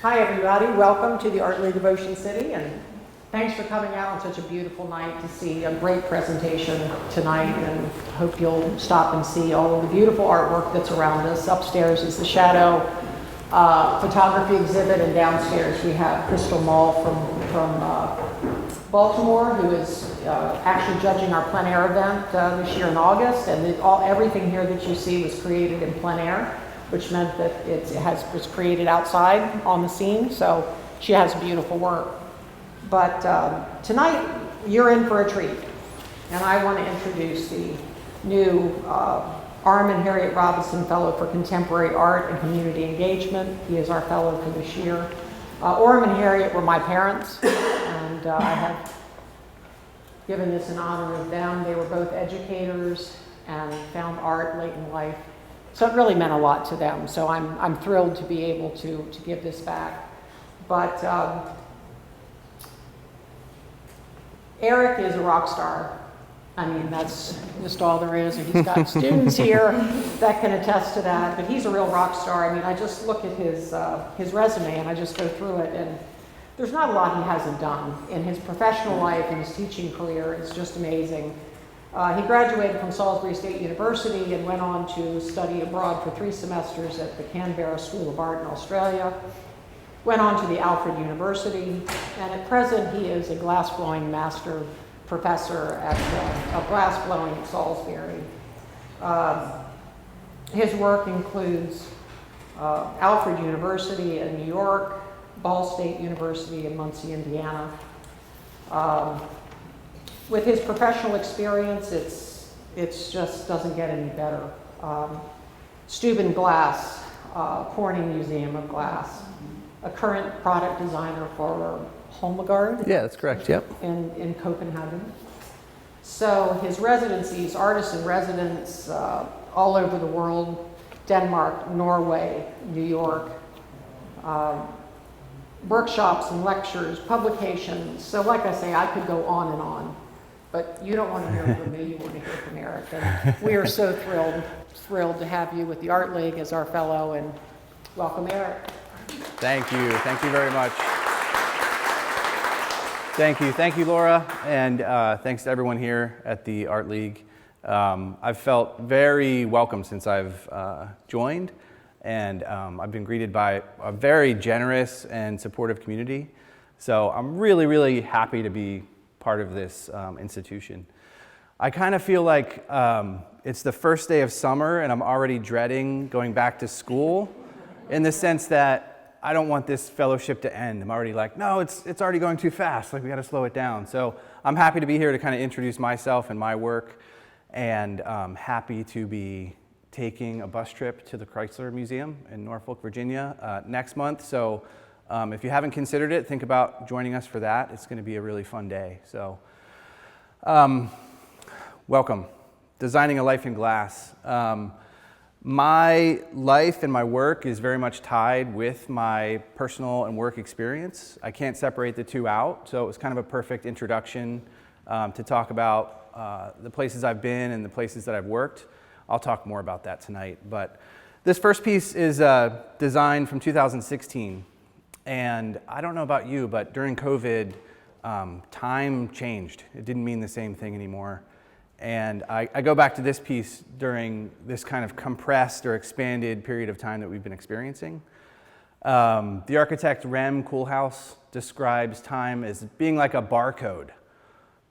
Hi everybody, welcome to the Art League of Ocean City, and thanks for coming out on such a beautiful night to see a great presentation tonight, and hope you'll stop and see all of the beautiful artwork that's around us. Upstairs is the Shadow photography exhibit, and downstairs we have Crystal Mall from Baltimore, who is actually judging our plein air event this year in August, and everything here that you see was created in plein air, which meant that it was created outside on the scene, so she has beautiful work. But tonight, you're in for a treat, and I want to introduce the new Arm and Harriet Robinson Fellow for Contemporary Art and Community Engagement. He is our fellow for this year. Orm and Harriet were my parents, and I have given this in honor of them. They were both educators and found art late in life. So it really meant a lot to them. So I'm thrilled to be able to give this back. But Aric is a rock star. I mean, that's just all there is. And he's got students here that can attest to that. But he's a real rock star. I mean, I just look at his resume and I just go through it. And there's not a lot he hasn't done in his professional life and his teaching career. It's just amazing. He graduated from Salisbury State University and went on to study abroad for 3 semesters at the Canberra School of Art in Australia. Went on to the Alfred University, and at present he is a glassblowing master professor at glassblowing at Salisbury. His work includes Alfred University in New York, Ball State University in Muncie, Indiana. With his professional experience, it's just doesn't get any better. Steuben Glass, Corning Museum of Glass, a current product designer for Holmegard. Yeah, that's correct, yep. In Copenhagen. So his residencies, artists in residence all over the world, Denmark, Norway, New York, workshops and lectures, publications. So like I say, I could go on and on. But you don't want to hear from me, you want to hear from Aric. And we are so thrilled to have you with the Art League as our fellow, and welcome, Aric. Thank you very much. Thank you, Laura, and thanks to everyone here at the Art League. I've felt very welcome since I've joined, and I've been greeted by a very generous and supportive community. So I'm really, really happy to be part of this institution. I kind of feel like it's the first day of summer and I'm already dreading going back to school, in the sense that I don't want this fellowship to end. I'm already like, no, it's already going too fast, like we gotta slow it down. So I'm happy to be here to kind of introduce myself and my work, and happy to be taking a bus trip to the Chrysler Museum in Norfolk, Virginia next month. So if you haven't considered it, think about joining us for that. It's going to be a really fun day. So, welcome. Designing a Life in Glass. My life and my work is very much tied with my personal and work experience. I can't separate the two out, so it was kind of a perfect introduction to talk about the places I've been and the places that I've worked. I'll talk more about that tonight. But this first piece is designed from 2016. And I don't know about you, but during COVID, time changed. It didn't mean the same thing anymore. And I go back to this piece during this kind of compressed or expanded period of time that we've been experiencing. The architect Rem Koolhaas describes time as being like a barcode.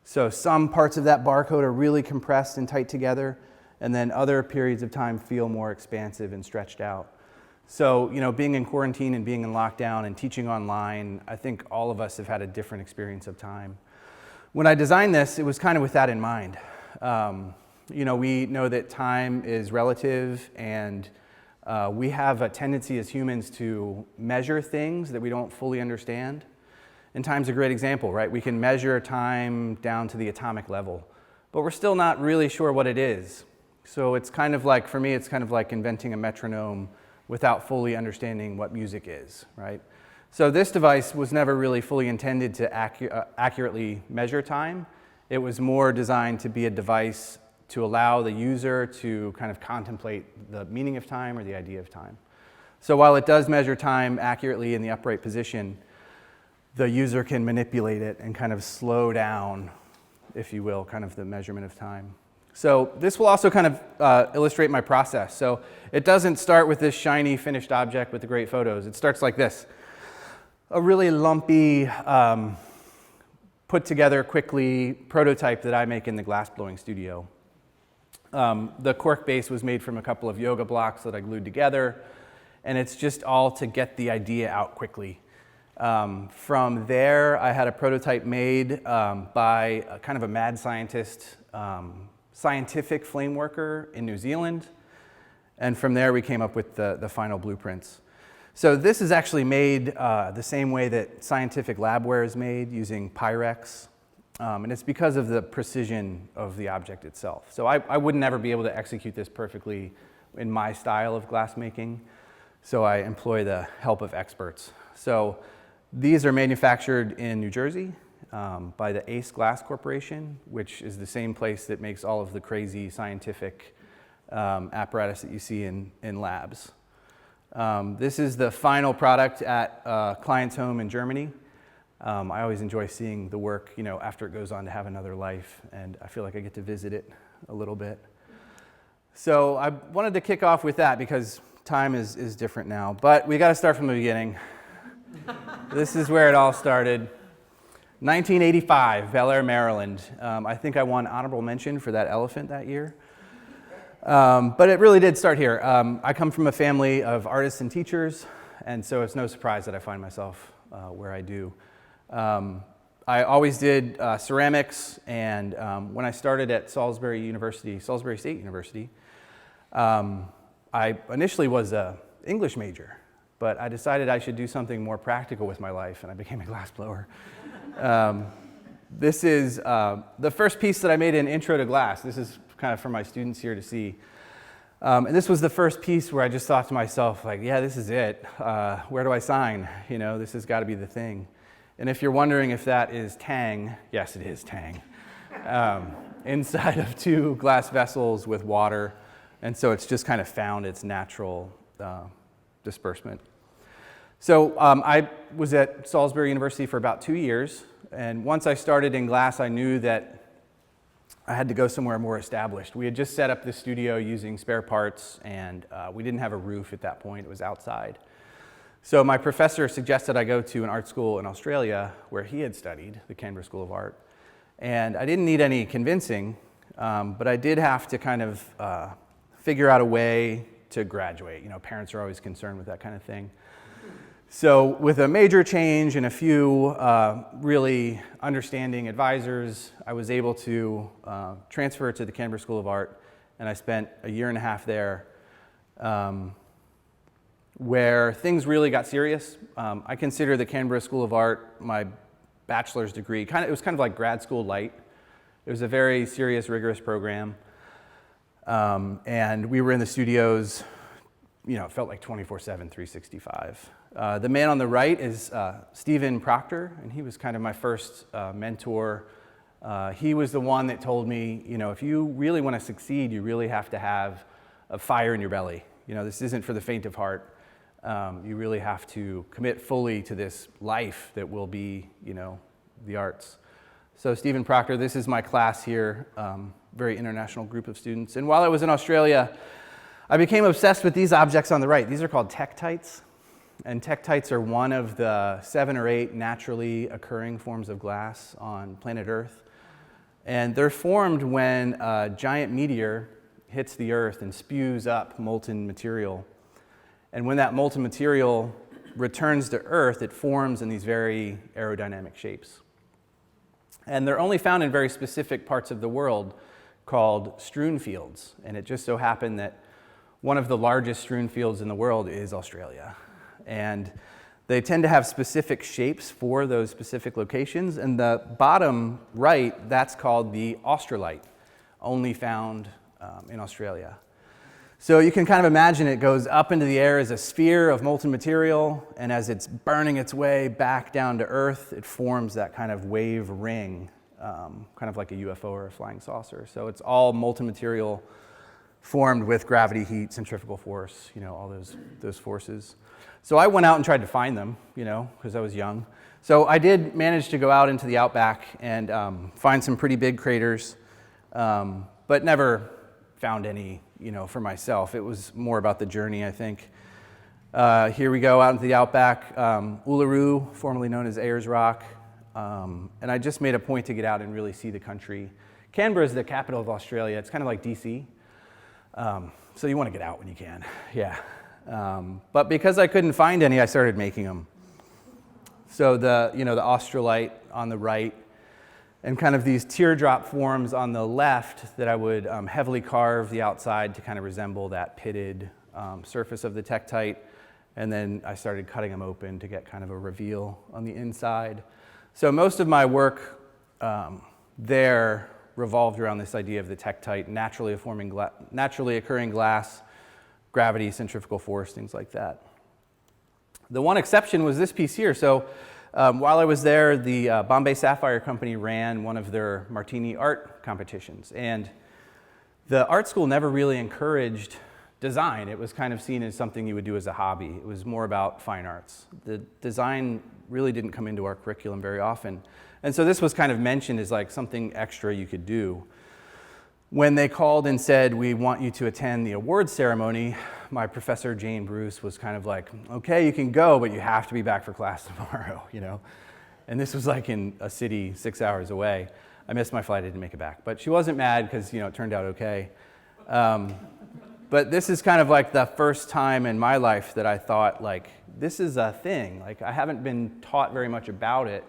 So some parts of that barcode are really compressed and tight together, and then other periods of time feel more expansive and stretched out. So, you know, being in quarantine and being in lockdown and teaching online, I think all of us have had a different experience of time. When I designed this, it was kind of with that in mind. You know, we know that time is relative, and we have a tendency as humans to measure things that we don't fully understand. And time's a great example, right? We can measure time down to the atomic level, but we're still not really sure what it is. So it's kind of like, for me, it's kind of like inventing a metronome without fully understanding what music is, right? So this device was never really fully intended to accurately measure time. It was more designed to be a device to allow the user to kind of contemplate the meaning of time or the idea of time. So while it does measure time accurately in the upright position, the user can manipulate it and kind of slow down, if you will, kind of the measurement of time. So this will also kind of illustrate my process. So it doesn't start with this shiny finished object with the great photos. It starts like this. A really lumpy, put together quickly prototype that I make in the glass blowing studio. The cork base was made from a couple of yoga blocks that I glued together, and it's just all to get the idea out quickly. From there, I had a prototype made by a kind of a mad scientist, scientific flame worker in New Zealand, and from there we came up with the final blueprints. So this is actually made the same way that scientific labware is made, using Pyrex, and it's because of the precision of the object itself. So I would never be able to execute this perfectly in my style of glass making, so I employ the help of experts. So these are manufactured in New Jersey by the Ace Glass Corporation, which is the same place that makes all of the crazy scientific apparatus that you see in labs. This is the final product at a client's home in Germany. I always enjoy seeing the work, after it goes on to have another life, and I feel like I get to visit it a little bit. So I wanted to kick off with that because time is different now, but we got to start from the beginning. This is where it all started. 1985, Bel Air, Maryland. I think I won honorable mention for that elephant that year. But it really did start here. I come from a family of artists and teachers, and so it's no surprise that I find myself where I do. I always did ceramics, and when I started at Salisbury State University, I initially was an English major, but I decided I should do something more practical with my life, and I became a glassblower. This is the first piece that I made in Intro to Glass. This is kind of for my students here to see. And this was the first piece where I just thought to myself, like, yeah, this is it. Where do I sign? This has got to be the thing. And if you're wondering if that is Tang, yes, it is Tang. Inside of 2 glass vessels with water. And so it's just kind of found its natural disbursement. So I was at Salisbury University for about 2 years. And once I started in glass, I knew that I had to go somewhere more established. We had just set up the studio using spare parts, and we didn't have a roof at that point. It was outside. So my professor suggested I go to an art school in Australia where he had studied, the Canberra School of Art. And I didn't need any convincing, but I did have to kind of figure out a way to graduate. Parents are always concerned with that kind of thing. So with a major change and a few really understanding advisors, I was able to transfer to the Canberra School of Art, and I spent a year and a half there where things really got serious. I consider the Canberra School of Art my bachelor's degree. It was kind of like grad school light. It was a very serious, rigorous program, and we were in the studios, it felt like 24/7, 365. The man on the right is Stephen Proctor, and he was kind of my first mentor. He was the one that told me, if you really want to succeed, you really have to have a fire in your belly. This isn't for the faint of heart. You really have to commit fully to this life that will be, the arts. So Stephen Proctor, this is my class here, very international group of students. And while I was in Australia, I became obsessed with these objects on the right. These are called tektites. And tektites are one of the 7 or 8 naturally occurring forms of glass on planet Earth. And they're formed when a giant meteor hits the Earth and spews up molten material. And when that molten material returns to Earth, it forms in these very aerodynamic shapes. And they're only found in very specific parts of the world called strewn fields. And it just so happened that one of the largest strewn fields in the world is Australia. And they tend to have specific shapes for those specific locations. And the bottom right, that's called the australite, only found in Australia. So you can kind of imagine it goes up into the air as a sphere of molten material, and as it's burning its way back down to Earth, it forms that kind of wave ring, kind of like a UFO or a flying saucer. So it's all molten material formed with gravity, heat, centrifugal force, all those forces. So I went out and tried to find them, because I was young. So I did manage to go out into the outback and find some pretty big craters, but never found any, for myself. It was more about the journey, I think. Here we go out into the outback, Uluru, formerly known as Ayers Rock, and I just made a point to get out and really see the country. Canberra is the capital of Australia. It's kind of like DC, so you want to get out when you can, yeah. But because I couldn't find any, I started making them. So the australite on the right, and kind of these teardrop forms on the left that I would heavily carve the outside to kind of resemble that pitted surface of the tektite. And then I started cutting them open to get kind of a reveal on the inside. So most of my work there revolved around this idea of the tektite, naturally occurring glass, gravity, centrifugal force, things like that. The one exception was this piece here. So while I was there, the Bombay Sapphire Company ran one of their Martini art competitions. And the art school never really encouraged design. It was kind of seen as something you would do as a hobby. It was more about fine arts. The design really didn't come into our curriculum very often. And so this was kind of mentioned as like something extra you could do. When they called and said, we want you to attend the awards ceremony, my professor, Jane Bruce, was kind of like, okay, you can go, but you have to be back for class tomorrow, And this was like in a city 6 hours away. I missed my flight, I didn't make it back. But she wasn't mad because, it turned out okay. But this is kind of like the first time in my life that I thought, like, this is a thing. Like, I haven't been taught very much about it,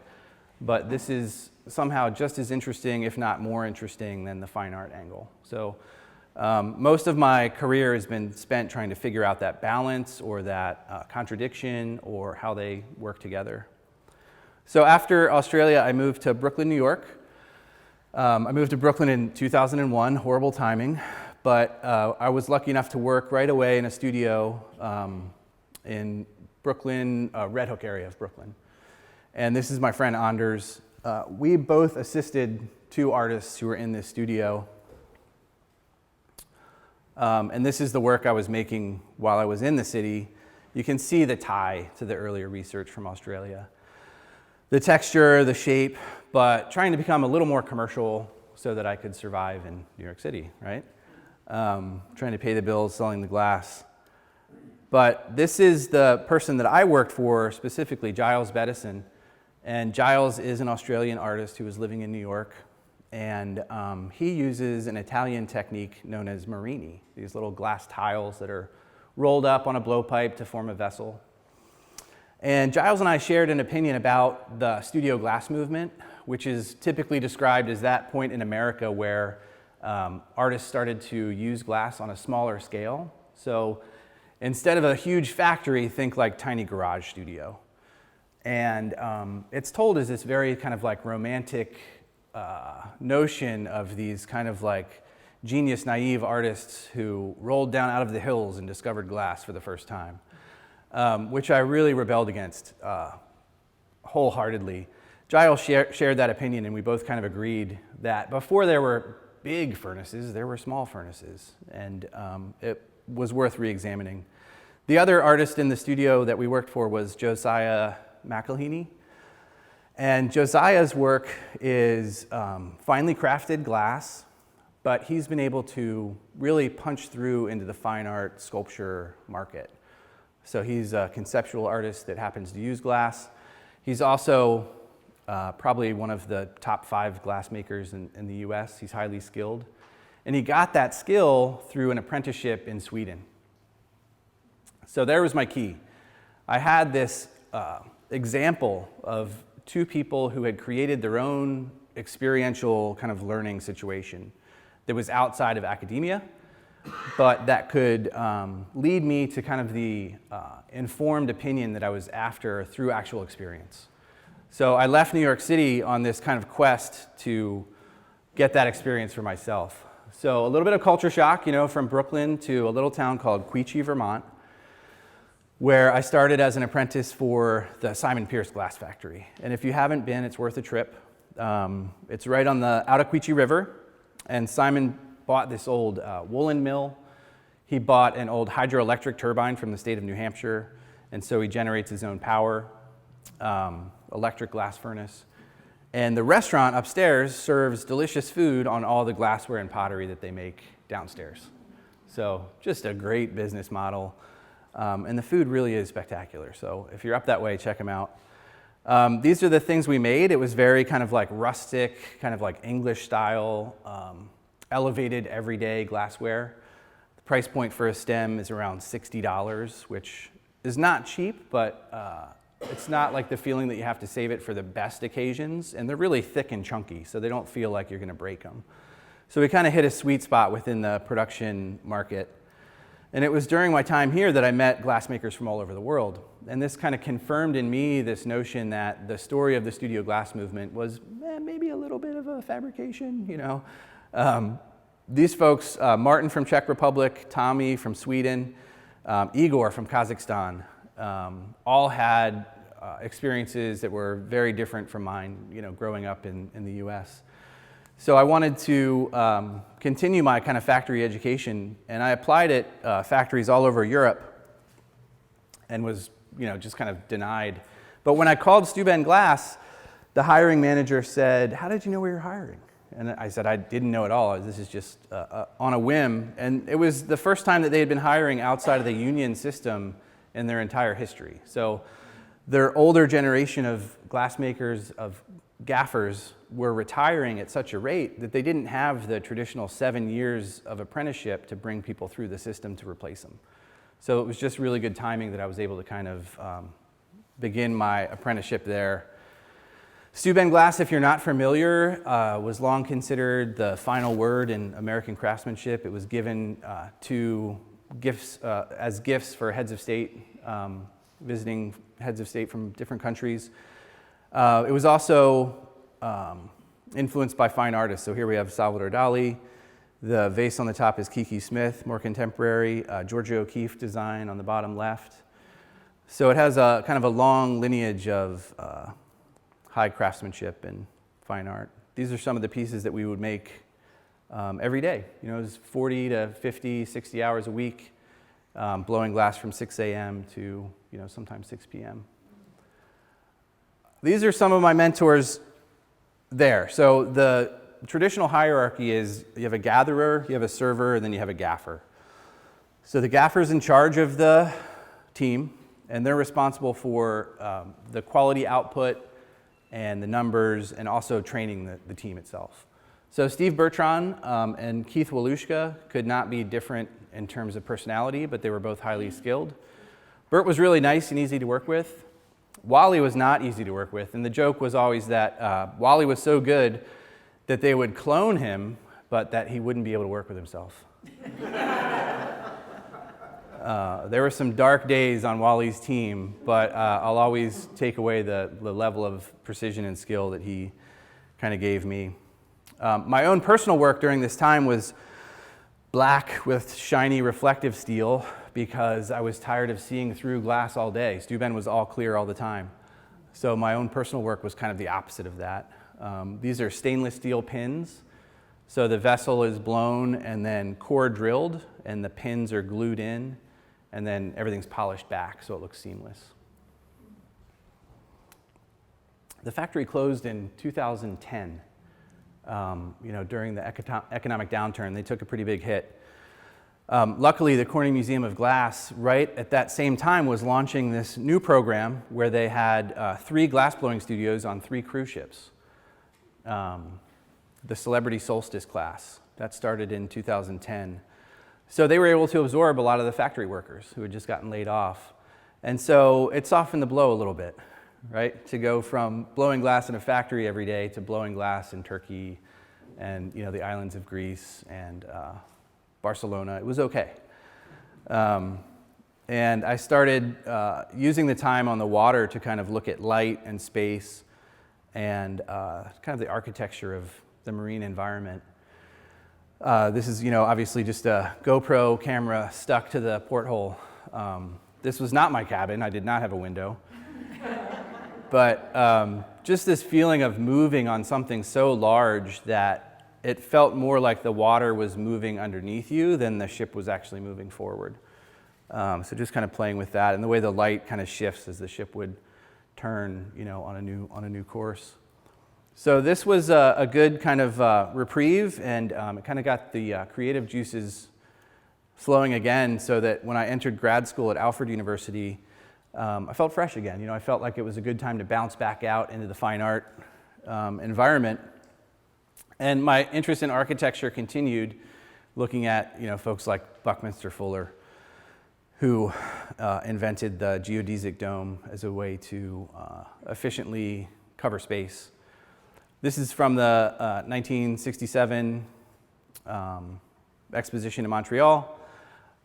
but this is somehow just as interesting, if not more interesting, than the fine art angle. So most of my career has been spent trying to figure out that balance or that contradiction or how they work together. So after Australia, I moved to Brooklyn, New York. I moved to Brooklyn in 2001, horrible timing. But I was lucky enough to work right away in a studio in Brooklyn, Red Hook area of Brooklyn. And this is my friend Anders. We both assisted two artists who were in this studio. And this is the work I was making while I was in the city. You can see the tie to the earlier research from Australia. The texture, the shape, but trying to become a little more commercial so that I could survive in New York City, right? Trying to pay the bills, selling the glass. But this is the person that I worked for, specifically Giles Bettison. And Giles is an Australian artist who was living in New York. And he uses an Italian technique known as marini, these little glass tiles that are rolled up on a blowpipe to form a vessel. And Giles and I shared an opinion about the studio glass movement, which is typically described as that point in America where artists started to use glass on a smaller scale. So instead of a huge factory, think like tiny garage studio. And it's told as this very kind of like romantic notion of these kind of like genius, naive artists who rolled down out of the hills and discovered glass for the first time, which I really rebelled against wholeheartedly. Giles shared that opinion, and we both kind of agreed that before there were big furnaces, there were small furnaces, and it was worth re-examining. The other artist in the studio that we worked for was Josiah McElhaney, and Josiah's work is finely crafted glass, but he's been able to really punch through into the fine art sculpture market. So he's a conceptual artist that happens to use glass. He's also probably one of the top 5 glass makers in the US. He's highly skilled. And he got that skill through an apprenticeship in Sweden. So there was my key. I had this example of two people who had created their own experiential kind of learning situation that was outside of academia, but that could lead me to kind of the informed opinion that I was after through actual experience. So I left New York City on this kind of quest to get that experience for myself. So a little bit of culture shock, from Brooklyn to a little town called Quechee, Vermont, where I started as an apprentice for the Simon Pierce Glass Factory. And if you haven't been, it's worth a trip. It's right on the Ottaquechee River, and Simon bought this old woolen mill He bought an old hydroelectric turbine from the state of New Hampshire, and so he generates his own power, electric glass furnace. And the restaurant upstairs serves delicious food on all the glassware and pottery that they make downstairs. So just a great business model. And the food really is spectacular. So if you're up that way, check them out. These are the things we made. It was very kind of like rustic, kind of like English style, elevated everyday glassware. The price point for a stem is around $60, which is not cheap, but it's not like the feeling that you have to save it for the best occasions. And they're really thick and chunky, so they don't feel like you're going to break them. So we kind of hit a sweet spot within the production market. And it was during my time here that I met glassmakers from all over the world. And this kind of confirmed in me this notion that the story of the studio glass movement was maybe a little bit of a fabrication, you know. These folks, Martin from Czech Republic, Tommy from Sweden, Igor from Kazakhstan, all had experiences that were very different from mine, you know, growing up in the US. So I wanted to continue my kind of factory education, and I applied at factories all over Europe and was, you know, just kind of denied. But when I called Steuben Glass, the hiring manager said, "How did you know we were hiring?" And I said, "I didn't know at all. This is just on a whim." And it was the first time that they had been hiring outside of the union system in their entire history. So their older generation of glassmakers, of gaffers, were retiring at such a rate that they didn't have the traditional 7 years of apprenticeship to bring people through the system to replace them. So it was just really good timing that I was able to kind of begin my apprenticeship there. Steuben Glass, if you're not familiar, was long considered the final word in American craftsmanship. It was given as gifts for heads of state, visiting heads of state from different countries. It was also influenced by fine artists. So here we have Salvador Dali. The vase on the top is Kiki Smith, more contemporary. Georgia O'Keeffe design on the bottom left. So it has a kind of a long lineage of high craftsmanship and fine art. These are some of the pieces that we would make every day. You know, it was 40 to 50, 60 hours a week, blowing glass from 6 a.m. to, you know, sometimes 6 p.m. These are some of my mentors there. So the traditional hierarchy is you have a gatherer, you have a server, and then you have a gaffer. So the gaffer's in charge of the team, and they're responsible for the quality output and the numbers, and also training the team itself. So Steve Bertrand and Keith Walushka could not be different in terms of personality, but they were both highly skilled. Bert was really nice and easy to work with. Wally was not easy to work with, and the joke was always that Wally was so good that they would clone him, but that he wouldn't be able to work with himself. There were some dark days on Wally's team, but I'll always take away the level of precision and skill that he kind of gave me. My own personal work during this time was black with shiny reflective steel because I was tired of seeing through glass all day. Steuben was all clear all the time. So my own personal work was kind of the opposite of that. These are stainless steel pins. So the vessel is blown and then core drilled, and the pins are glued in, and then everything's polished back so it looks seamless. The factory closed in 2010. During the economic downturn, they took a pretty big hit. Luckily, the Corning Museum of Glass, right at that same time, was launching this new program where they had 3 glassblowing studios on 3 cruise ships. The Celebrity Solstice class. That started in 2010. So they were able to absorb a lot of the factory workers who had just gotten laid off. And so it softened the blow a little bit, right? To go from blowing glass in a factory every day to blowing glass in Turkey and, you know, the islands of Greece and Barcelona. It was okay. And I started using the time on the water to kind of look at light and space and kind of the architecture of the marine environment. This is, obviously just a GoPro camera stuck to the porthole. This was not my cabin. I did not have a window. But just this feeling of moving on something so large that it felt more like the water was moving underneath you than the ship was actually moving forward. So just kind of playing with that, and the way the light kind of shifts as the ship would turn, on a new course. So this was a good kind of reprieve, and it kind of got the creative juices flowing again, so that when I entered grad school at Alfred University, I felt fresh again. I felt like it was a good time to bounce back out into the fine art environment. And my interest in architecture continued, looking at folks like Buckminster Fuller, who invented the geodesic dome as a way to efficiently cover space. This is from the 1967 exposition in Montreal.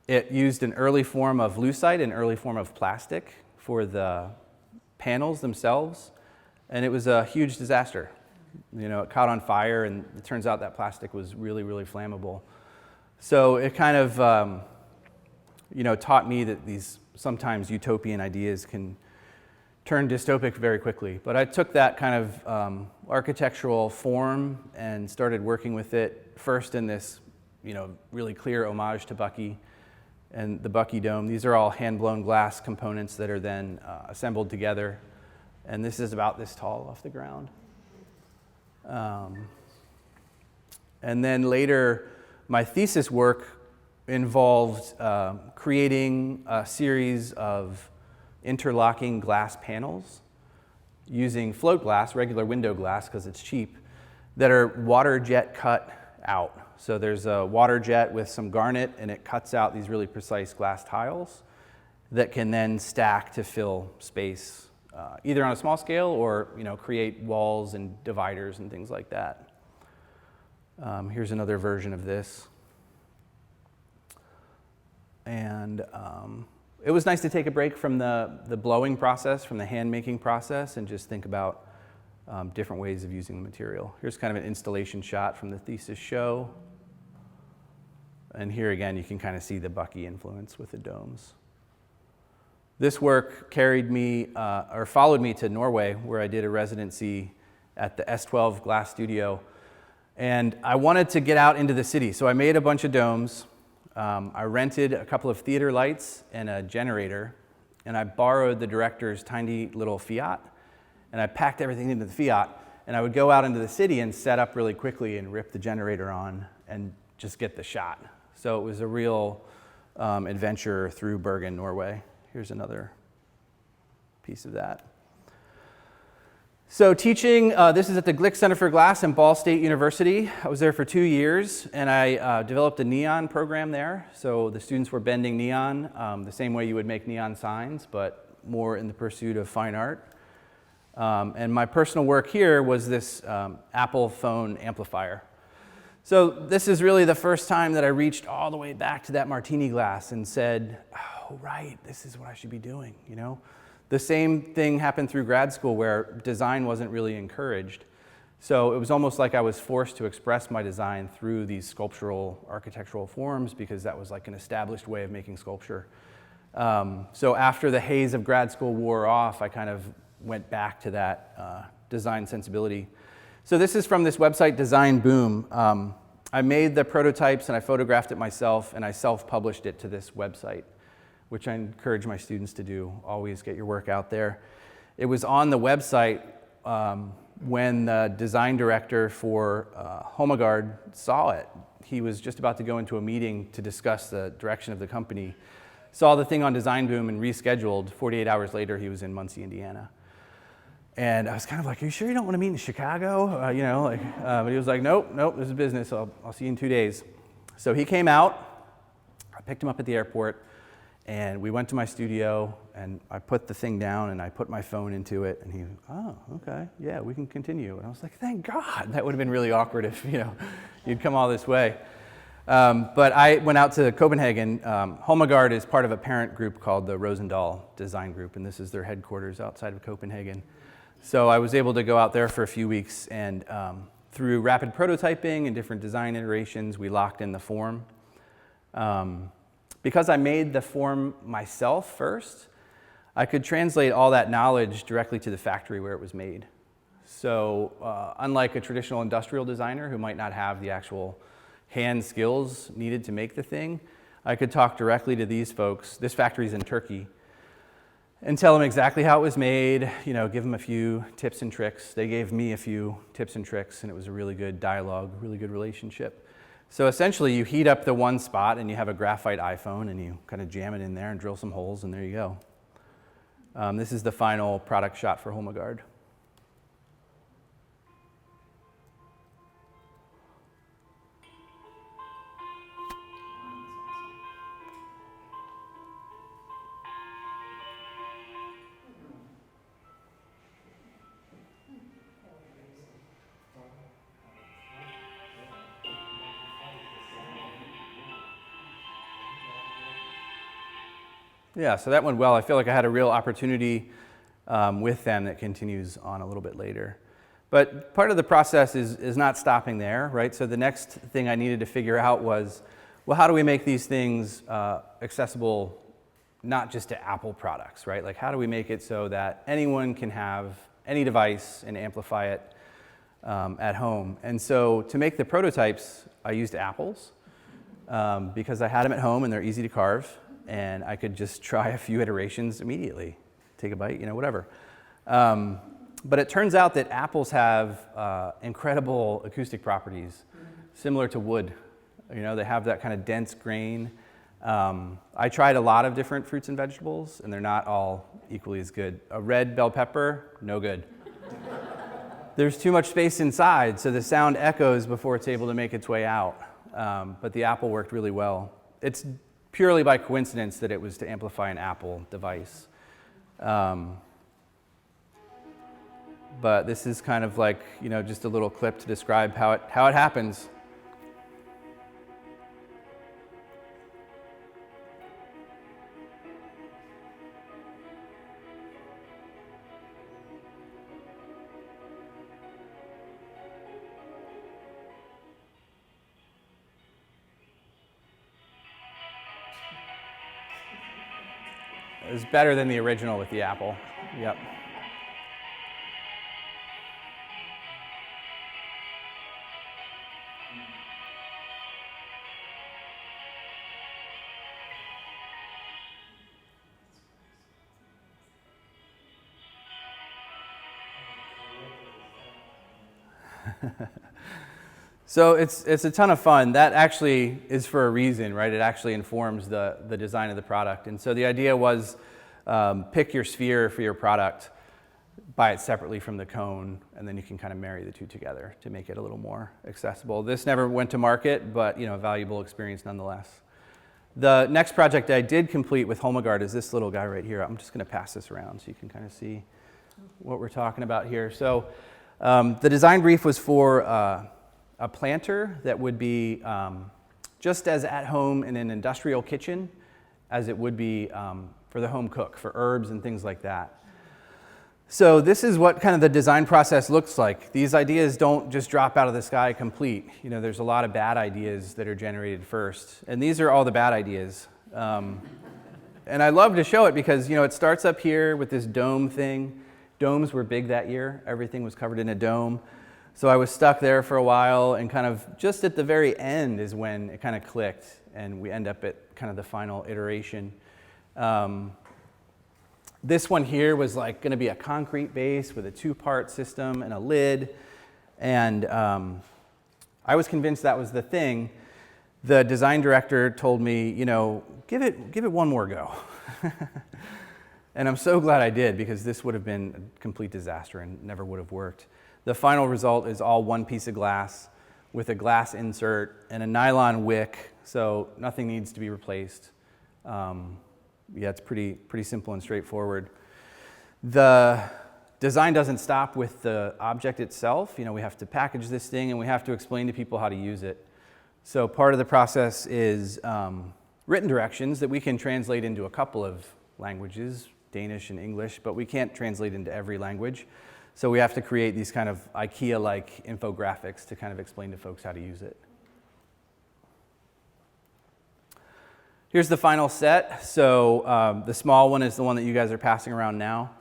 It used an early form of lucite, an early form of plastic for the panels themselves, and it was a huge disaster. It caught on fire, and it turns out that plastic was really, really flammable. So it kind of taught me that these sometimes utopian ideas can turn dystopic very quickly. But I took that kind of architectural form and started working with it first in this, really clear homage to Bucky and the Bucky Dome. These are all hand-blown glass components that are then assembled together. And this is about this tall off the ground. And then later, my thesis work involved creating a series of interlocking glass panels using float glass, regular window glass because it's cheap, that are water jet cut out. So there's a water jet with some garnet, and it cuts out these really precise glass tiles that can then stack to fill space, either on a small scale or create walls and dividers and things like that. Here's another version of this. And it was nice to take a break from the blowing process, from the hand-making process, and just think about different ways of using the material. Here's kind of an installation shot from the thesis show. And here again, you can kind of see the Bucky influence with the domes. This work carried me, or followed me to Norway, where I did a residency at the S12 Glass Studio. And I wanted to get out into the city, so I made a bunch of domes. I rented a couple of theater lights and a generator, and I borrowed the director's tiny little Fiat, and I packed everything into the Fiat, and I would go out into the city and set up really quickly and rip the generator on and just get the shot. So it was a real adventure through Bergen, Norway. Here's another piece of that. So teaching, this is at the Glick Center for Glass in Ball State University. I was there for 2 years, and I developed a neon program there. So the students were bending neon the same way you would make neon signs, but more in the pursuit of fine art. And my personal work here was this Apple phone amplifier. So this is really the first time that I reached all the way back to that martini glass and said, oh, right, this is what I should be doing, The same thing happened through grad school where design wasn't really encouraged. So it was almost like I was forced to express my design through these sculptural architectural forms because that was like an established way of making sculpture. So after the haze of grad school wore off, I kind of went back to that design sensibility. So this is from this website, Design Boom. I made the prototypes and I photographed it myself, and I self-published it to this website, which I encourage my students to do. Always get your work out there. It was on the website when the design director for Homegard saw it. He was just about to go into a meeting to discuss the direction of the company, saw the thing on Design Boom and rescheduled. 48 hours later, he was in Muncie, Indiana. And I was kind of like, are you sure you don't want to meet in Chicago? But he was like, nope, this is business. I'll see you in 2 days. So he came out. I picked him up at the airport. And we went to my studio, and I put the thing down, and I put my phone into it, and he, oh, okay, yeah, we can continue. And I was like, thank God. That would have been really awkward if, you'd come all this way. But I went out to Copenhagen. Homegard is part of a parent group called the Rosendahl Design Group, and this is their headquarters outside of Copenhagen. So I was able to go out there for a few weeks, and through rapid prototyping and different design iterations, we locked in the form. Because I made the form myself first, I could translate all that knowledge directly to the factory where it was made. So unlike a traditional industrial designer who might not have the actual hand skills needed to make the thing, I could talk directly to these folks. This factory's in Turkey, and tell them exactly how it was made, give them a few tips and tricks. They gave me a few tips and tricks, and it was a really good dialogue, really good relationship. So essentially, you heat up the one spot, and you have a graphite iPhone, and you kind of jam it in there and drill some holes, and there you go. This is the final product shot for Holmegard. Yeah, so that went well. I feel like I had a real opportunity with them that continues on a little bit later. But part of the process is not stopping there, right? So the next thing I needed to figure out was, well, how do we make these things accessible not just to Apple products, right? Like, how do we make it so that anyone can have any device and amplify it at home? And so to make the prototypes, I used apples because I had them at home and they're easy to carve. And I could just try a few iterations immediately, take a bite, whatever. But it turns out that apples have incredible acoustic properties, similar to wood. They have that kind of dense grain. I tried a lot of different fruits and vegetables, and they're not all equally as good. A red bell pepper, no good. There's too much space inside, so the sound echoes before it's able to make its way out. But the apple worked really well. It's purely by coincidence that it was to amplify an Apple device. But this is kind of like, just a little clip to describe how it happens. It was better than the original with the apple. Yep. So it's a ton of fun. That actually is for a reason, right? It actually informs the design of the product. And so the idea was pick your sphere for your product, buy it separately from the cone, and then you can kind of marry the two together to make it a little more accessible. This never went to market, but a valuable experience nonetheless. The next project I did complete with Holmegard is this little guy right here. I'm just going to pass this around so you can kind of see what we're talking about here. So the design brief was for a planter that would be just as at home in an industrial kitchen as it would be for the home cook, for herbs and things like that. So this is what kind of the design process looks like. These ideas don't just drop out of the sky complete. There's a lot of bad ideas that are generated first, and these are all the bad ideas. And I love to show it because it starts up here with this dome thing. Domes were big that year. Everything was covered in a dome. So I was stuck there for a while, and kind of just at the very end is when it kind of clicked, and we end up at kind of the final iteration. This one here was like going to be a concrete base with a two-part system and a lid, and I was convinced that was the thing. The design director told me, give it one more go. And I'm so glad I did, because this would have been a complete disaster and never would have worked. The final result is all one piece of glass with a glass insert and a nylon wick, so nothing needs to be replaced. It's pretty simple and straightforward. The design doesn't stop with the object itself. We have to package this thing, and we have to explain to people how to use it. So part of the process is written directions that we can translate into a couple of languages, Danish and English, but we can't translate into every language. So we have to create these kind of IKEA-like infographics to kind of explain to folks how to use it. Here's the final set. So the small one is the one that you guys are passing around now.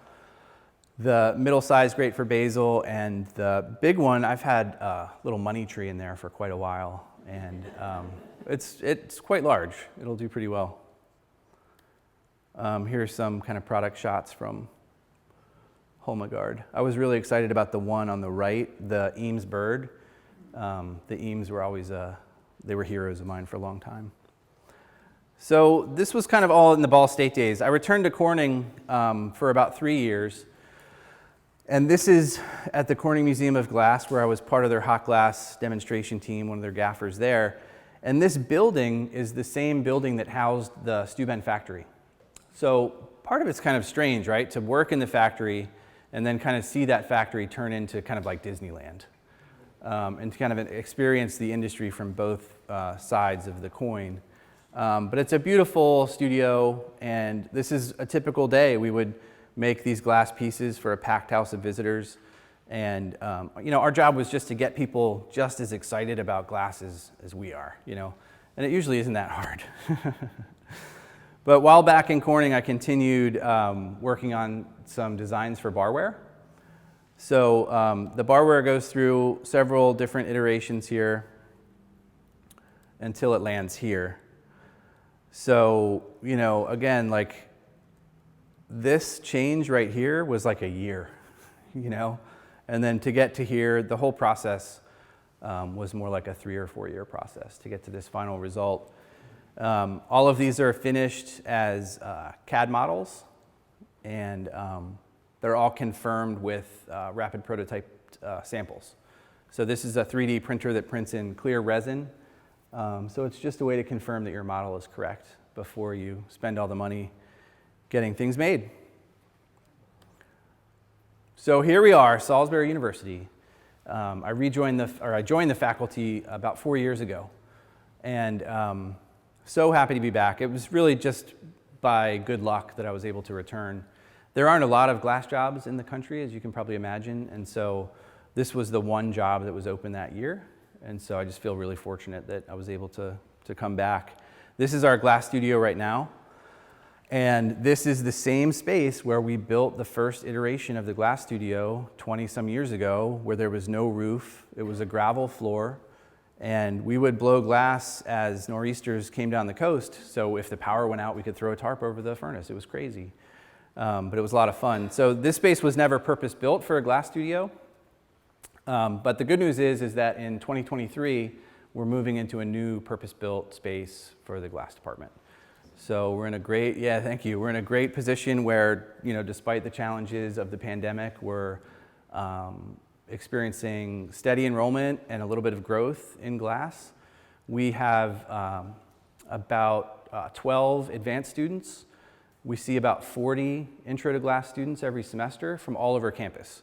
The middle size, great for basil, and the big one, I've had a little money tree in there for quite a while, and it's quite large. It'll do pretty well. Here's some kind of product shots from Holmegard. I was really excited about the one on the right, the Eames bird. The Eames were always, they were heroes of mine for a long time. So this was kind of all in the Ball State days. I returned to Corning for about 3 years. And this is at the Corning Museum of Glass, where I was part of their hot glass demonstration team, one of their gaffers there. And this building is the same building that housed the Steuben factory. So part of it's kind of strange, right? To work in the factory and then kind of see that factory turn into kind of like Disneyland. And to kind of experience the industry from both sides of the coin. But it's a beautiful studio, and this is a typical day. We would make these glass pieces for a packed house of visitors. And, our job was just to get people just as excited about glasses as we are, and it usually isn't that hard. But while back in Corning, I continued working on some designs for barware. So the barware goes through several different iterations here until it lands here. So, again, like this change right here was like a year, and then to get to here, the whole process was more like a 3 or 4 year process to get to this final result. All of these are finished as CAD models, and they're all confirmed with rapid prototype samples. So this is a 3D printer that prints in clear resin. So it's just a way to confirm that your model is correct before you spend all the money getting things made. So here we are, Salisbury University. I joined the faculty about 4 years ago, and so happy to be back. It was really just by good luck that I was able to return. There aren't a lot of glass jobs in the country, as you can probably imagine, and so this was the one job that was open that year, and so I just feel really fortunate that I was able to come back. This is our glass studio right now. And this is the same space where we built the first iteration of the glass studio 20 some years ago, where there was no roof. It was a gravel floor, and we would blow glass as nor'easters came down the coast. So if the power went out, we could throw a tarp over the furnace. It was crazy, but it was a lot of fun. So this space was never purpose built for a glass studio. But the good news is that in 2023, we're moving into a new purpose-built space for the glass department. So we're in a great, thank you. We're in a great position where, despite the challenges of the pandemic, we're experiencing steady enrollment and a little bit of growth in glass. We have about 12 advanced students. We see about 40 intro to glass students every semester from all over campus.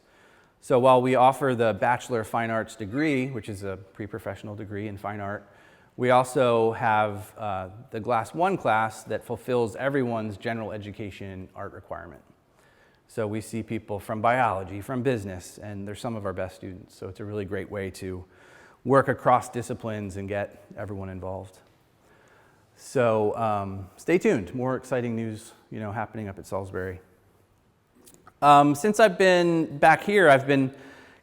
So while we offer the Bachelor of Fine Arts degree, which is a pre-professional degree in fine art, we also have the Glass 1 class that fulfills everyone's general education art requirement. So we see people from biology, from business, and they're some of our best students. So it's a really great way to work across disciplines and get everyone involved. So stay tuned. More exciting news, happening up at Salisbury. Since I've been back here, I've been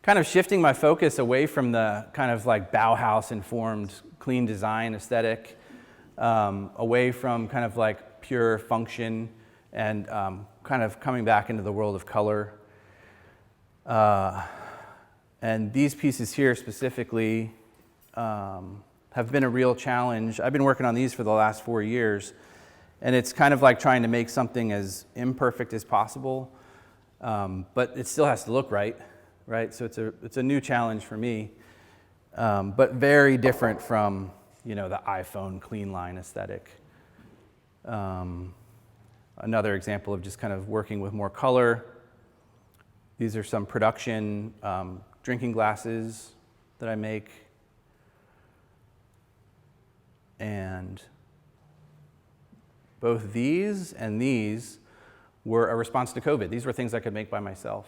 kind of shifting my focus away from the kind of like Bauhaus-informed clean design aesthetic, away from kind of like pure function, and kind of coming back into the world of color. And these pieces here specifically have been a real challenge. I've been working on these for the last 4 years, and it's kind of like trying to make something as imperfect as possible, but it still has to look right? So it's a new challenge for me, but very different from, the iPhone clean line aesthetic. Another example of just kind of working with more color. These are some production drinking glasses that I make. And both these and these were a response to COVID. These were things I could make by myself.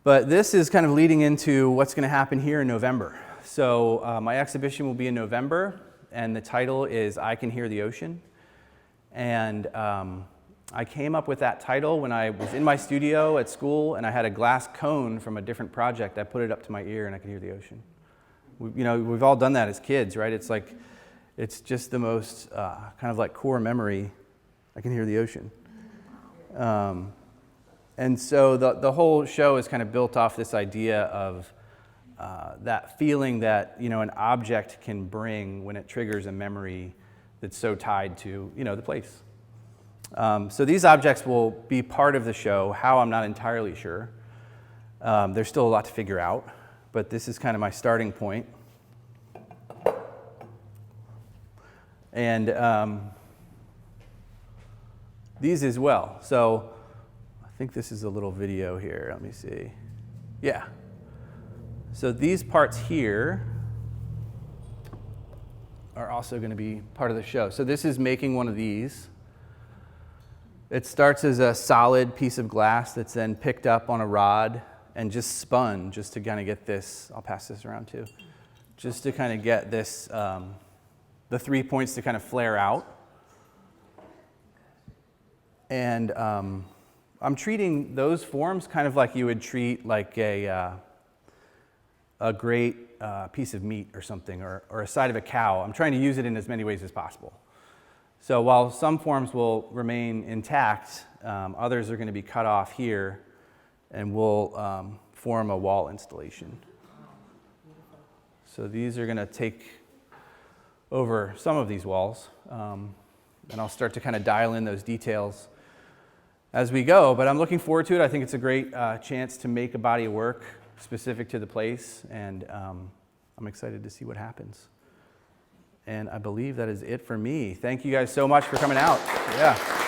But this is kind of leading into what's going to happen here in November. So my exhibition will be in November, and the title is I Can Hear the Ocean. And I came up with that title when I was in my studio at school and I had a glass cone from a different project. I put it up to my ear and I could hear the ocean. We've all done that as kids, right? It's just the most kind of like core memory. I can hear the ocean. And so the whole show is kind of built off this idea of that feeling that, an object can bring when it triggers a memory that's so tied to, the place. So these objects will be part of the show. How, I'm not entirely sure. There's still a lot to figure out, but this is kind of my starting point. And these as well. So I think this is a little video here. Let me see. Yeah. So these parts here are also going to be part of the show. So this is making one of these. It starts as a solid piece of glass that's then picked up on a rod and just spun just to kind of get this. I'll pass this around too. Just to kind of get this, the 3 points to kind of flare out. And I'm treating those forms kind of like you would treat like a great piece of meat or something, or a side of a cow. I'm trying to use it in as many ways as possible. So while some forms will remain intact, others are going to be cut off here and will form a wall installation. So these are going to take over some of these walls, and I'll start to kind of dial in those details as we go, but I'm looking forward to it. I think it's a great chance to make a body of work specific to the place, and I'm excited to see what happens. And I believe that is it for me. Thank you guys so much for coming out. Yeah.